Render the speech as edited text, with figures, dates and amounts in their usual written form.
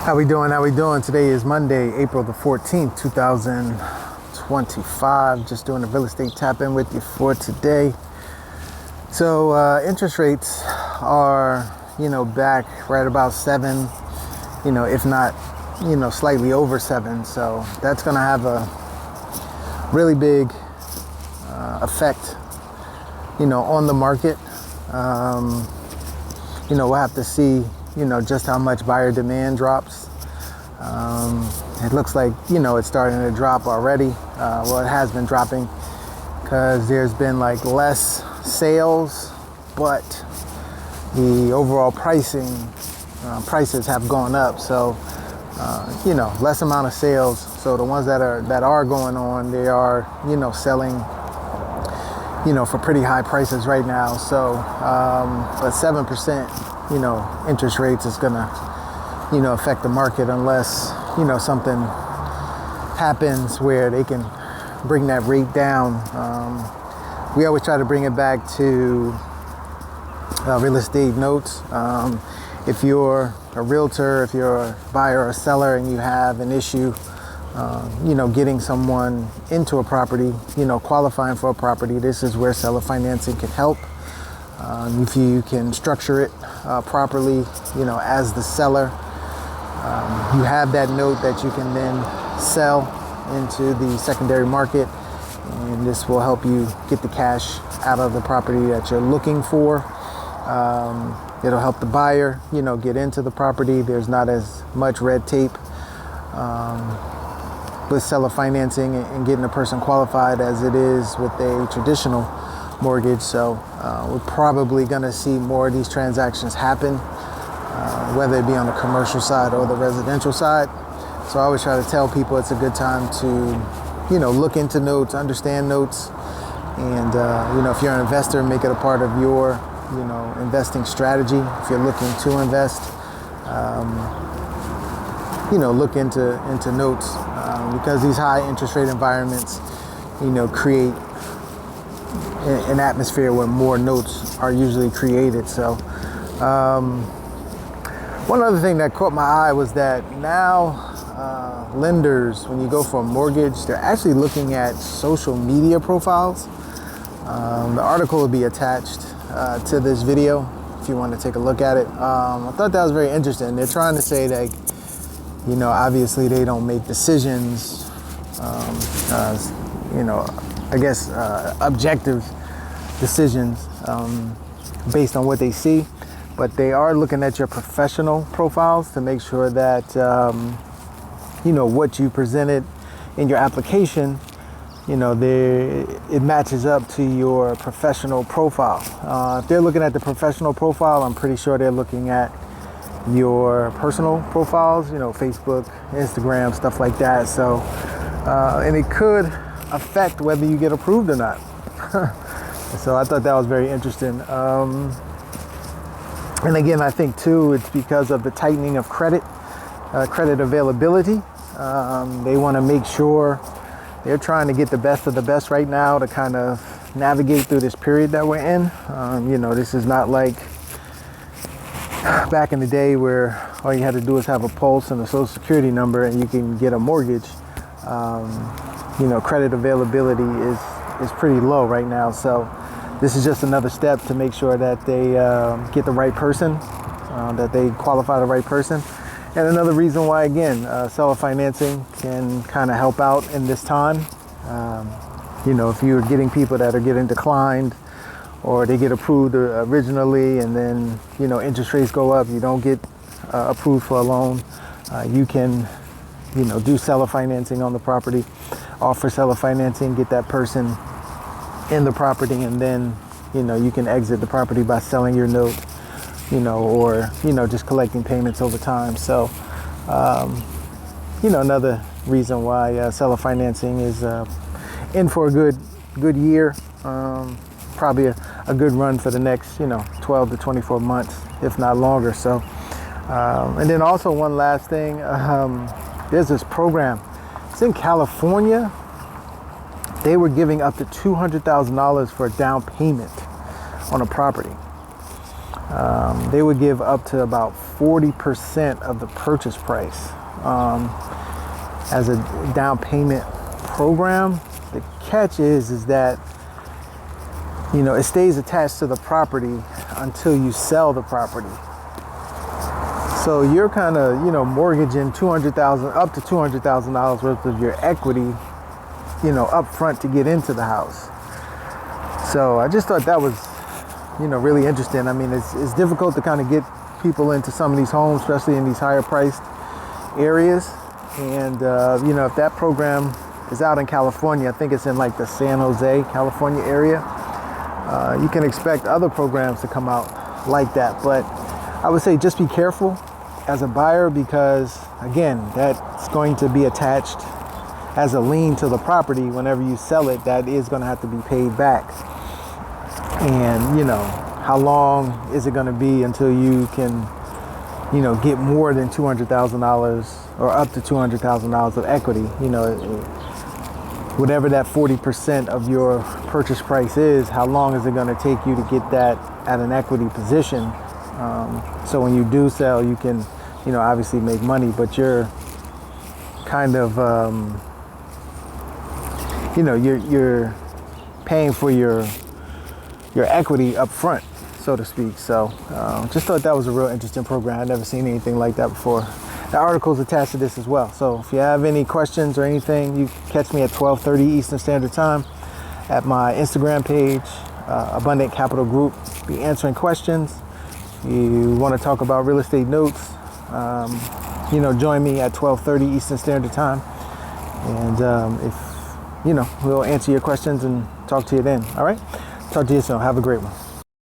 How we doing? Today is Monday, April the 14th, 2025. Just doing a real estate tap-in with you for today. So interest rates are, back right about 7, if not, slightly over 7. So that's going to have a really big effect, on the market. We'll have to see, just how much buyer demand drops. It looks like, it's starting to drop already. Well, it has been dropping because there's been like less sales, but the overall prices have gone up. So, less amount of sales. So the ones that are going on, they are, selling, for pretty high prices right now. So, but 7%, interest rates is gonna, affect the market unless, something happens where they can bring that rate down. We always try to bring it back to real estate notes. If you're a realtor, if you're a buyer or a seller and you have an issue, getting someone into a property, qualifying for a property, this is where seller financing can help. If you can structure it properly, as the seller, you have that note that you can then sell into the secondary market, and this will help you get the cash out of the property that you're looking for. It'll help the buyer, get into the property. There's not as much red tape with seller financing and getting a person qualified as it is with a traditional mortgage. So we're probably going to see more of these transactions happen, whether it be on the commercial side or the residential side. So I always try to tell people it's a good time to, look into notes, understand notes, and if you're an investor, make it a part of your, investing strategy. If you're looking to invest, look into notes, because these high interest rate environments, create an atmosphere where more notes are usually created. So one other thing that caught my eye was that now lenders, when you go for a mortgage, they're actually looking at social media profiles. The article will be attached to this video if you want to take a look at it. I thought that was very interesting. They're trying to say that, obviously they don't make decisions, objective decisions based on what they see, but they are looking at your professional profiles to make sure that, what you presented in your application, it matches up to your professional profile. If they're looking at the professional profile, I'm pretty sure they're looking at your personal profiles, Facebook, Instagram, stuff like that. So, and it could affect whether you get approved or not. So I thought that was very interesting. And again, I think too, it's because of the tightening of credit availability. They want to make sure they're trying to get the best of the best right now to kind of navigate through this period that we're in. This is not like back in the day where all you had to do is have a pulse and a social security number and you can get a mortgage. Credit availability is pretty low right now. So this is just another step to make sure that they get the right person, that they qualify the right person. And another reason why, again, seller financing can kind of help out in this time. If you're getting people that are getting declined or they get approved originally and then, interest rates go up, you don't get approved for a loan, you can, do seller financing on the property, offer seller financing, get that person in the property, and then, you can exit the property by selling your note, or, just collecting payments over time. So, another reason why seller financing is in for a good year, probably a good run for the next, 12 to 24 months, if not longer. So, and then also one last thing, there's this program. It's in California. They were giving up to $200,000 for a down payment on a property. they would give up to about 40% of the purchase price as a down payment program. The catch is that, you know, it stays attached to the property until you sell the property. So you're kind of, you know, mortgaging $200,000 up to $200,000 worth of your equity, you know, up front to get into the house. So I just thought that was, you know, really interesting. I mean, it's difficult to kind of get people into some of these homes, especially in these higher priced areas. And, you know, if that program is out in California, I think it's in like the San Jose, California area, you can expect other programs to come out like that. But I would say just be careful as a buyer, because again, that's going to be attached as a lien to the property. Whenever you sell it, that is going to have to be paid back. And, you know, how long is it going to be until you can, you know, get more than $200,000 or up to $200,000 of equity? You know, whatever that 40% of your purchase price is, how long is it going to take you to get that at an equity position? So when you do sell, you can, you know, obviously make money, but you're kind of, you know, you're paying for your equity up front, so to speak. So just thought that was a real interesting program. I've never seen anything like that before. The article's attached to this as well. So if you have any questions or anything, you can catch me at 12:30 Eastern Standard Time at my Instagram page, Abundant Capital Group. Be answering questions. You want to talk about real estate notes, you know, join me at 12:30 Eastern Standard Time. And if, you know, we'll answer your questions and talk to you then. All right. Talk to you soon. Have a great one.